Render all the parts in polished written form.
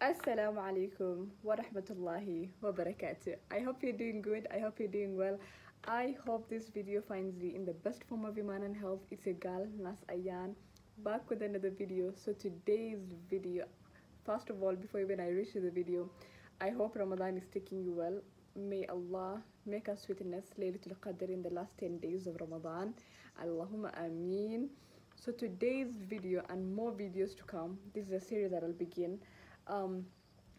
Assalamu alaikum wa rahmatullahi wa barakatuh. I hope you're doing good. I hope you're doing well. I hope this video finds you in the best form of Iman and health. It's your girl, Nas Ayan, back with another video. So today's video, first of all, before even I reach to the video, I hope Ramadan is taking you well. May Allah make us witness Laylatul Qadr in the last 10 days of Ramadan. Allahumma ameen. So today's video and more videos to come, this is a series that I'll begin. um,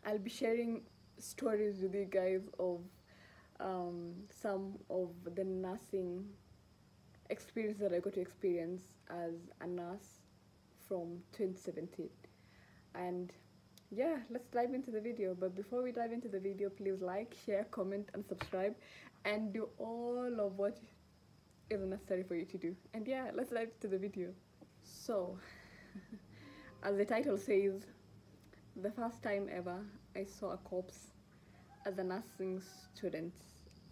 I'll be sharing stories with you guys of some of the nursing experience that I got to experience as a nurse from 2017. And yeah, let's dive into the video. But before we dive into the video, please like, share, comment, and subscribe, and do all of what is necessary for you to do. And yeah, let's dive into the video. So, as the title says, the first time ever I saw a corpse as a nursing student,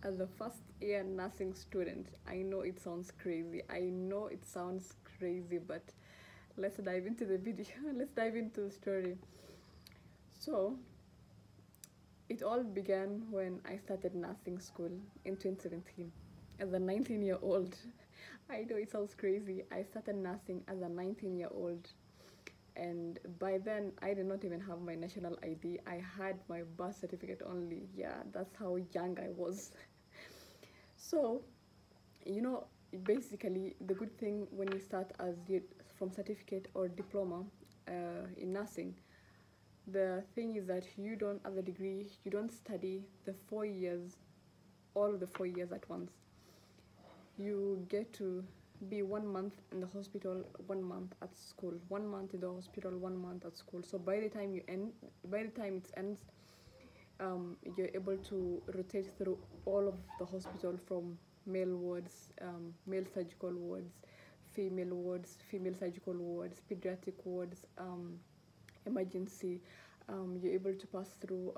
as a first year nursing student. I know it sounds crazy. I know it sounds crazy, but let's dive into the video. Let's dive into the story. So, it all began when I started nursing school in 2017 as a 19-year-old. I know it sounds crazy. I started nursing as a 19-year-old, and by then I did not even have my national ID. I had my birth certificate only. Yeah, that's how young I was. So, you know, basically the good thing when you start as from certificate or diploma in nursing, the thing is that you don't, as a degree, you don't study the 4 years, all of the 4 years at once. You get to be 1 month in the hospital, 1 month at school, 1 month in the hospital, 1 month at school. So by the time it ends, you're able to rotate through all of the hospital, from male wards, male surgical wards, female surgical wards, pediatric wards, emergency. You're able to pass through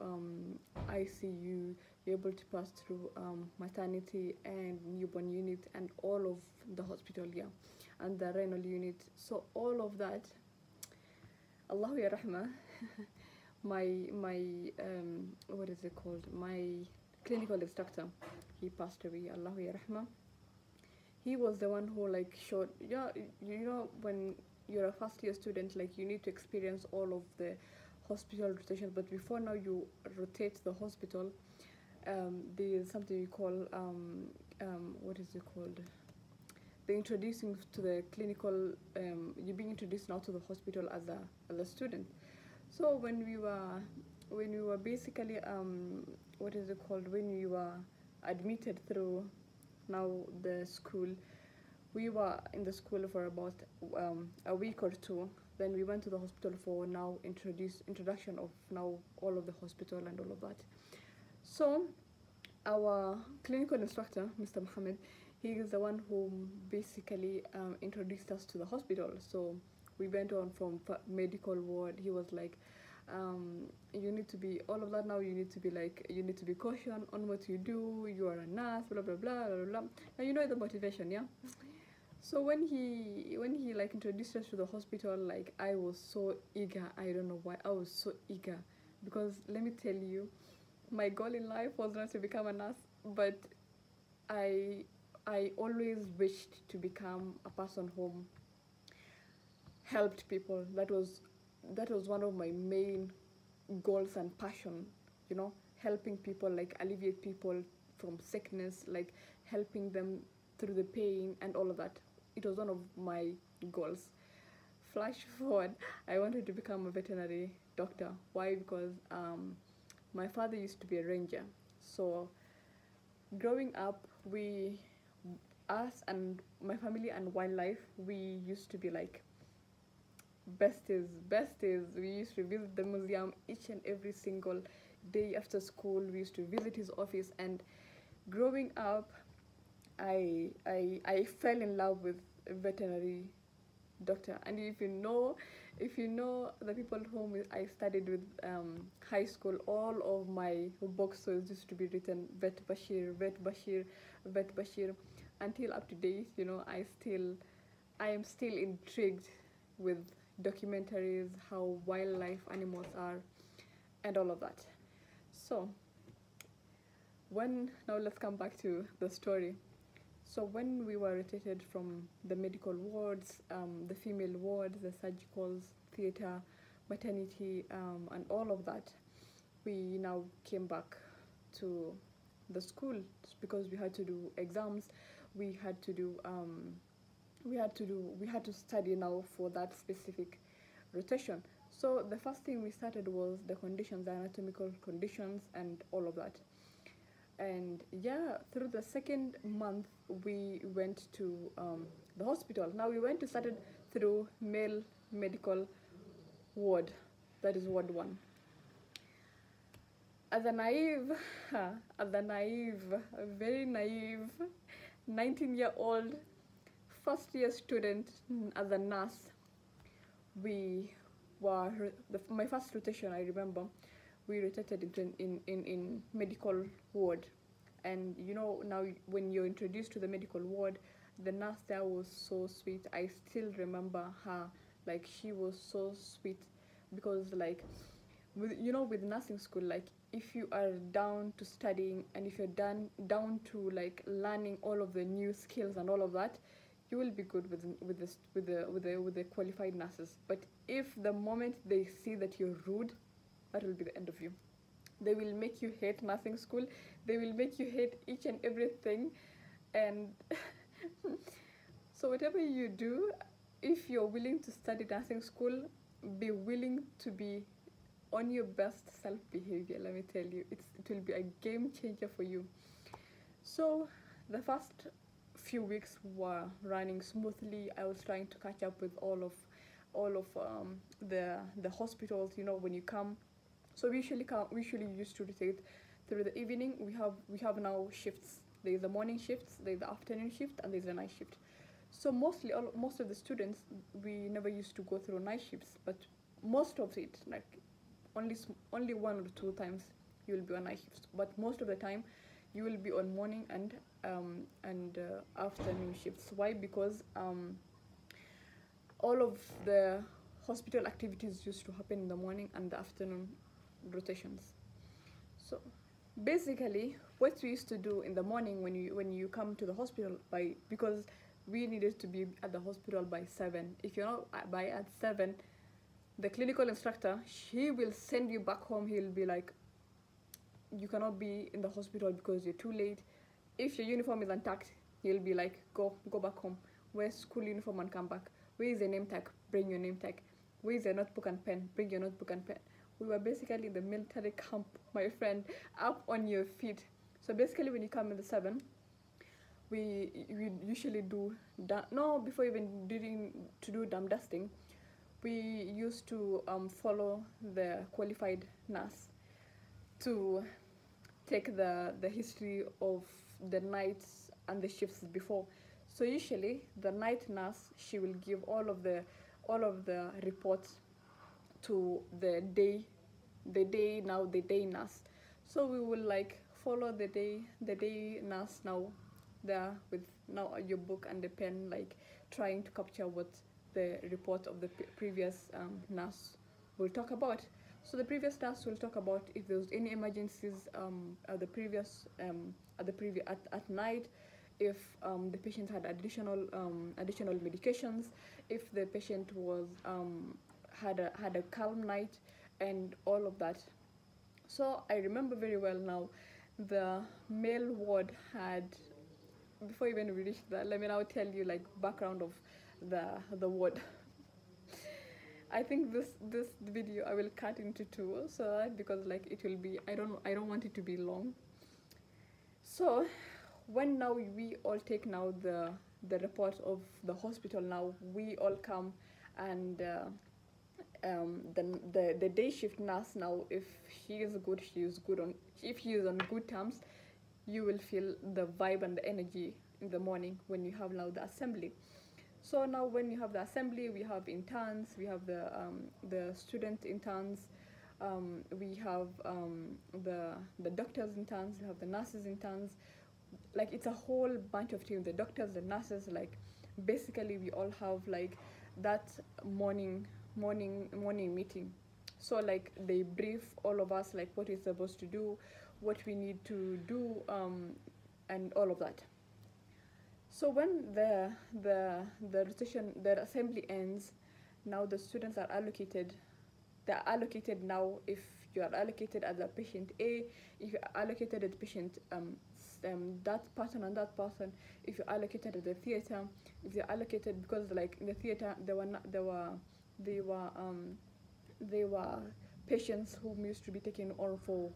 ICU, you're able to pass through maternity and newborn unit and all of the hospital, yeah, and the renal unit. So all of that, Allahu ya rahma, my what is it called? My clinical instructor, he passed away. Allahu ya rahma. He was the one who like showed, yeah, you know, when you're a first year student, like you need to experience all of the hospital rotations. But before now you rotate the hospital, there's something you call what is it called? The introducing to the clinical. You're being introduced now to the hospital as a student. So when we were basically what is it called? When we were admitted through now the school, we were in the school for about a week or two. Then we went to the hospital for now introduction of now all of the hospital and all of that. So our clinical instructor, Mr. Mohammed, he is the one who basically introduced us to the hospital. So we went on from medical ward. He was like, you need to be all of that now. You need to be like, you need to be cautious on what you do. You are a nurse, blah blah blah blah blah. Now you know the motivation, yeah. So when he like introduced us to the hospital, like I was so eager. I don't know why I was so eager, because let me tell you, my goal in life was not to become a nurse, but I always wished to become a person who helped people. That was one of my main goals and passion, you know, helping people, like alleviate people from sickness, like helping them through the pain and all of that. It was one of my goals. Flash forward, I wanted to become a veterinary doctor. Why? Because my father used to be a ranger. So growing up, us and my family and wildlife, we used to be like besties. We used to visit the museum each and every single day after school. We used to visit his office, and growing up, I fell in love with a veterinary doctor. And if you know the people whom I studied with high school, all of my boxes used to be written Vet Bashir, Vet Bashir, Vet Bashir, until up to date. You know, I am still intrigued with documentaries, how wildlife animals are, and all of that. So now let's come back to the story. So when we were rotated from the medical wards, the female wards, the surgicals, theater, maternity, and all of that, we now came back to the school because we had to do exams. We had to study now for that specific rotation. So the first thing we started was the conditions, the anatomical conditions, and all of that. And yeah, through the second month we went to the hospital. Now we went to started through male medical ward, that is ward 1. As a naive, very naive 19-year-old first year student, as a nurse, my first rotation, I remember, we rotated in medical ward. And you know, now when you're introduced to the medical ward, the nurse there was so sweet. I still remember her, like she was so sweet, because like with nursing school, like if you are down to studying and if you're down to like learning all of the new skills and all of that, you will be good with the qualified nurses. But if the moment they see that you're rude, that will be the end of you. They will make you hate nursing school. They will make you hate each and everything. And so whatever you do, if you're willing to study nursing school, be willing to be on your best self behavior. Let me tell you, it will be a game changer for you. So the first few weeks were running smoothly. I was trying to catch up with all of the hospitals, you know, when you come. So we usually used to rotate through the evening. We have now shifts. There's the morning shifts, there's the afternoon shift, and there's the night shift. So most of the students, we never used to go through night shifts, but most of it, like only 1 or 2 times you will be on night shifts, but most of the time you will be on morning and afternoon shifts. Why? Because all of the hospital activities used to happen in the morning and the afternoon rotations. So basically what we used to do in the morning when you come to the hospital, because we needed to be at the hospital by 7. If you're not at 7, the clinical instructor, he will send you back home. He'll be like, you cannot be in the hospital because you're too late. If your uniform is intact, he'll be like, go back home, wear school uniform and come back. Where is the name tag? Bring your name tag. Where is your notebook and pen? Bring your notebook and pen. We were basically in the military camp, my friend, up on your feet. So basically when you come in the 7, we usually do before even do dam dusting, we used to follow the qualified nurse to take the history of the nights and the shifts before. So usually the night nurse, she will give all of the reports to the day nurse. So we will like follow the day nurse now, there with now your book and the pen, like trying to capture what the report of the previous nurse will talk about. So the previous nurse will talk about if there was any emergencies at night, if the patient had additional medications, if the patient was had a calm night, and all of that. So I remember very well now, the male ward had, before even we reach that, let me now tell you like background of the ward. I think this video I will cut into 2, so that, because like it will be, I don't want it to be long. So when now we all take now the report of the hospital, now we all come, and the day shift nurse, now if he is good, if he is on good terms, you will feel the vibe and the energy in the morning when you have now the assembly. So now when you have the assembly, we have interns, we have the student interns, we have the doctors interns, we have the nurses interns. Like it's a whole bunch of teams, the doctors, the nurses, like basically we all have like that morning meeting. So like they brief all of us like what we're supposed to do, what we need to do, and all of that. So when the rotation, the assembly ends, now the students are allocated. They are allocated now. If you are allocated as a patient A, if you are allocated as patient that person and that person, if you're allocated at the theater, if you're allocated, because like in the theater there were not, they were they were patients who used to be taken on for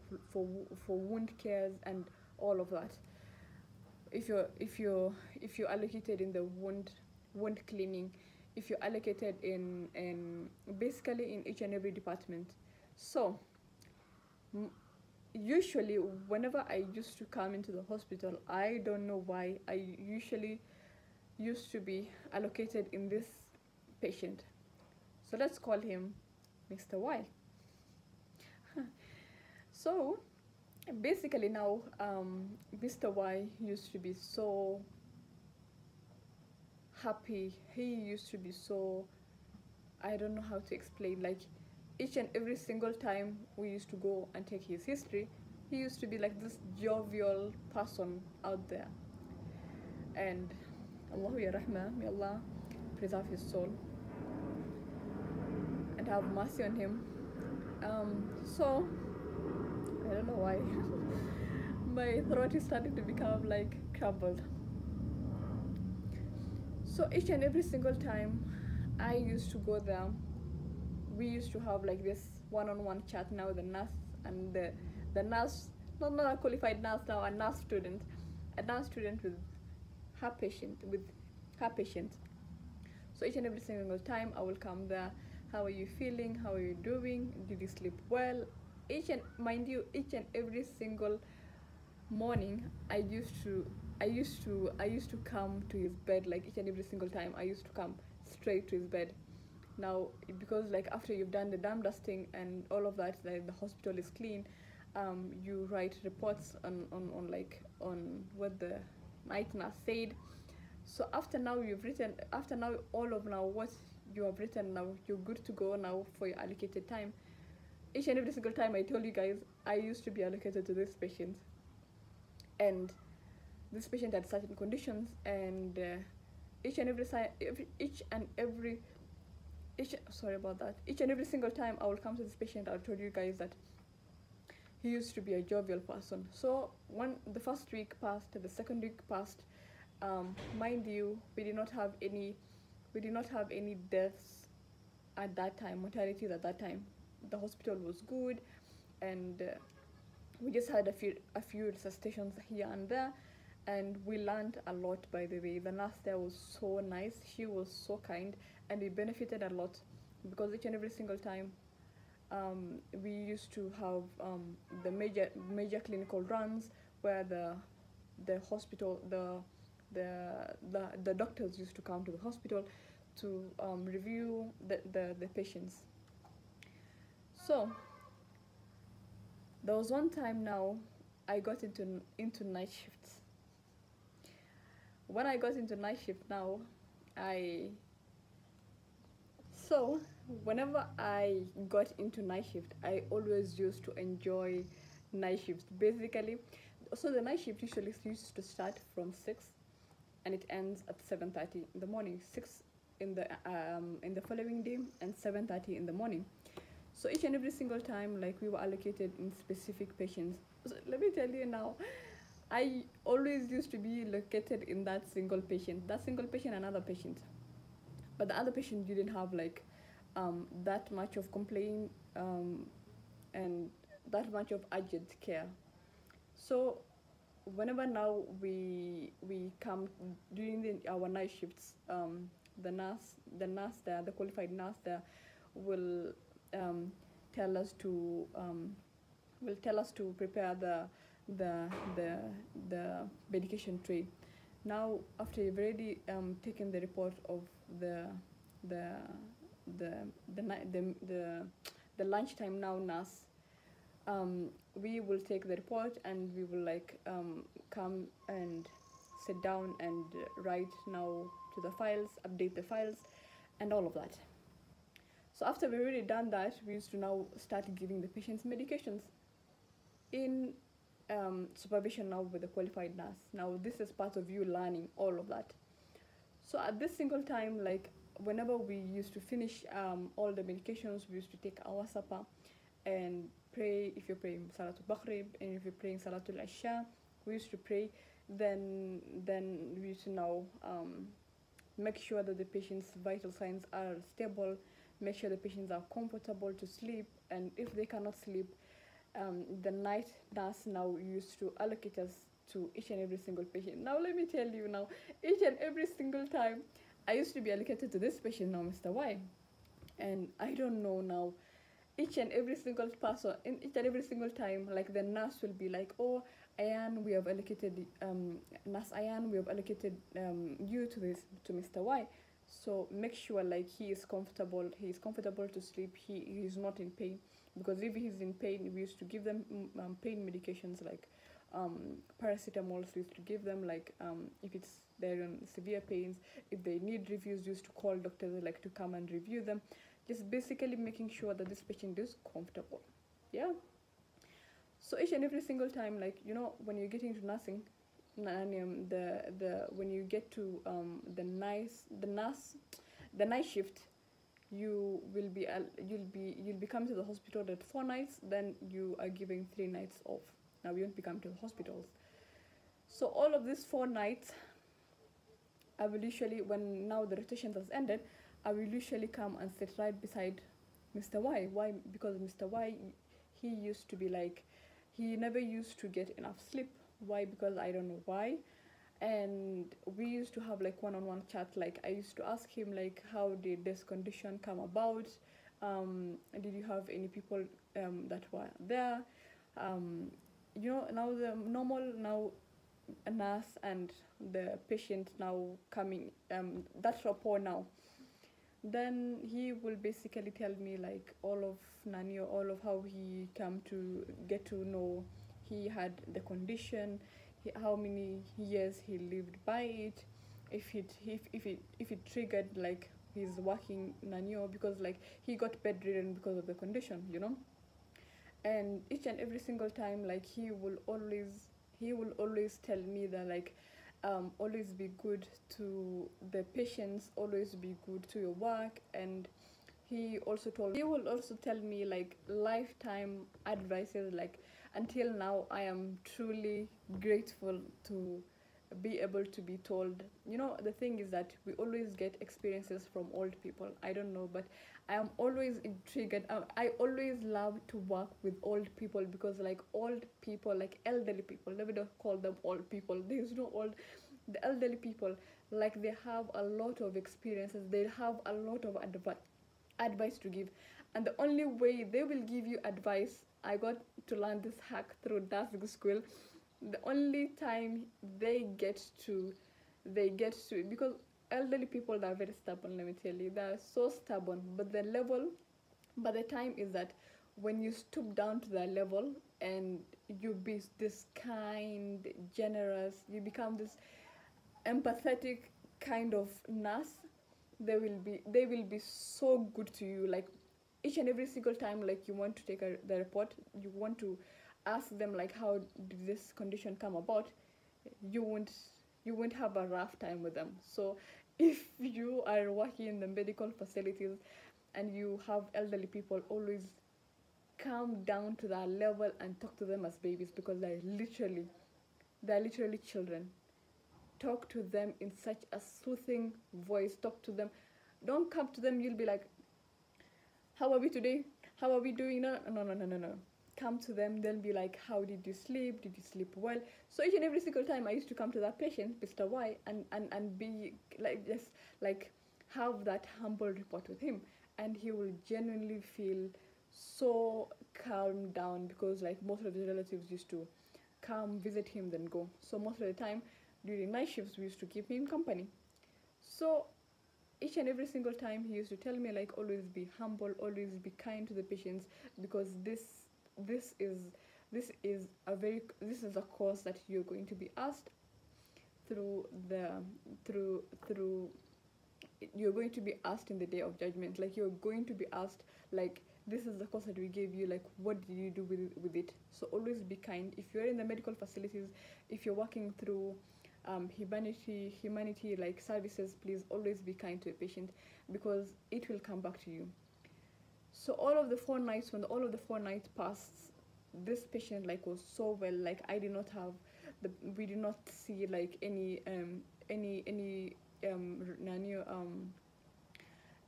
wound cares and all of that. If you're allocated in the wound cleaning, if you're allocated in basically in each and every department. So usually whenever I used to come into the hospital, I don't know why I usually used to be allocated in this patient. So let's call him Mr. Y. So basically now Mr. Y used to be so happy. He used to be so, I don't know how to explain, like each and every single time we used to go and take his history, he used to be like this jovial person out there. And Allahu ya Rahma, may Allah preserve his soul and have mercy on him. So I don't know why my throat is starting to become like crumbled. So each and every single time I used to go there, we used to have like this one-on-one chat. Now the nurse and the nurse, not a qualified nurse now, a nurse student with her patient. So each and every single time I will come there. How are you feeling? How are you doing? Did you sleep well? Each and every single morning I used to come to his bed. Like each and every single time I used to come straight to his bed. Now because like after you've done the dam dusting and all of that, like the hospital is clean, you write reports on what the night nurse said. So after now all of now what you have written, now you're good to go now for your allocated time. Each and every single time I told you guys, I used to be allocated to this patient, and this patient had certain conditions, and each and every single time I will come to this patient, I told you guys that he used to be a jovial person. So when the first week passed, the second week passed, mind you, we did not have any deaths at that time, mortalities at that time. The hospital was good, and we just had a few resuscitations here and there, and we learned a lot. By the way, the nurse there was so nice, she was so kind, and we benefited a lot because each and every single time we used to have the major clinical runs where the hospital the doctors used to come to the hospital to review the patients. So there was one time now I got into night shifts. When I got into night shift now, whenever I got into night shift, I always used to enjoy night shifts. Basically, so the night shift usually used to start from 6 and it ends at 7:30 in the morning. 6 in the following day and 7:30 in the morning. So each and every single time, like we were allocated in specific patients. So let me tell you now, I always used to be located in that single patient, another patient. But the other patient didn't have like that much of complaint and that much of urgent care. So whenever now we come during our night shifts, the nurse there, the qualified nurse there, will tell us to prepare the medication tray. Now after you've already taken the report of the lunchtime now nurse, we will take the report and we will like come and sit down and write now to the files, update the files and all of that. So after we already done that, we used to now start giving the patients medications in supervision now with a qualified nurse. Now this is part of you learning all of that. So at this single time, like whenever we used to finish all the medications, we used to take our supper and pray. If you're praying Salatul Maghrib and if you're praying Salatul Isha, we used to pray. Then we used to now make sure that the patient's vital signs are stable, make sure the patients are comfortable to sleep, and if they cannot sleep, the night nurse now used to allocate us to each and every single patient. Now let me tell you now, each and every single time, I used to be allocated to this patient now, Mr. Y, and I don't know now. Each and every single person, in each and every single time, like the nurse will be like, "Oh, Ayan, we have allocated nurse Ayan, we have allocated you to this to Mr. Y. So make sure like he is comfortable. He is comfortable to sleep. He is not in pain, because if he's in pain, we used to give them pain medications like paracetamol. We used to give them like if it's they're in severe pains, if they need reviews, we used to call doctors like to come and review them. Just basically making sure that this patient is comfortable. Yeah. So each and every single time, like when you're getting to nursing, and the when you get to the night shift, you will be you'll be coming to the hospital at 4 nights. Then you are giving 3 nights off. Now you won't be coming to the hospitals. So all of these 4 nights, I will usually, when now the rotation has ended, I will usually come and sit right beside Mr. Y. Why? Because Mr. Y, he used to be like, he never used to get enough sleep. Why? Because I don't know why. And we used to have like one-on-one chat. Like I used to ask him like, how did this condition come about? Did you have any people that were there? Now the normal now a nurse and the patient now coming that rapport now, then he will basically tell me like all of Nani, all of how he came to get to know he had the condition, how many years he lived by it, if it triggered like his working Nanio, because like he got bedridden because of the condition, and each and every single time like he will always tell me that like always be good to the patients, always be good to your work. And he will also tell me like lifetime advices. Like until now I am truly grateful to be able to be told. The thing is that we always get experiences from old people. I don't know, but I am always intrigued. I always love to work with old people, because like old people, like elderly people, let me not call them old people, there's no old. The elderly people, like they have a lot of experiences, they have a lot of advice to give, and the only way they will give you advice, I got to learn this hack through dancing school. The only time they get to because elderly people are very stubborn, let me tell you, they're so stubborn, but the time is that when you stoop down to their level and you be this kind, generous, you become this empathetic kind of nurse, they will be so good to you. Like each and every single time, like you want to take the report, you want to ask them like how did this condition come about, you won't have a rough time with them. So if you are working in the medical facilities and you have elderly people, always come down to that level and talk to them as babies, because they're literally children. Talk to them in such a soothing voice. Talk to them. Don't come to them, you'll be like, how are we today? How are we doing? No. Come to them, they'll be like, how did you sleep? Did you sleep well? So each and every single time I used to come to that patient, Mr. Y, and be like, just like have that humble report with him, and he will genuinely feel so calmed down, because like most of the relatives used to come visit him then go. So most of the time during night shifts we used to keep him company. So each and every single time he used to tell me like, always be humble, always be kind to the patients, because this is a course that you're going to be asked through you're going to be asked in the day of judgment. Like, you're going to be asked, like, this is the course that we gave you, like, what did you do with it? So always be kind. If you're in the medical facilities, if you're working through humanity like services, please always be kind to a patient, because it will come back to you. So all of the 4 nights, when all of the 4 nights passed, this patient like was so well. Like, I did not have we did not see like any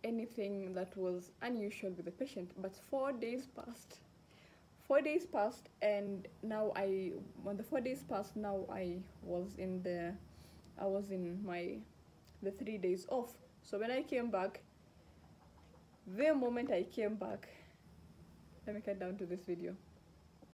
anything that was unusual with the patient. But 4 days passed. 4 days passed, and now when the 4 days passed, now I was in my the 3 days off. So when I came back, the moment I came back, let me cut down to this video.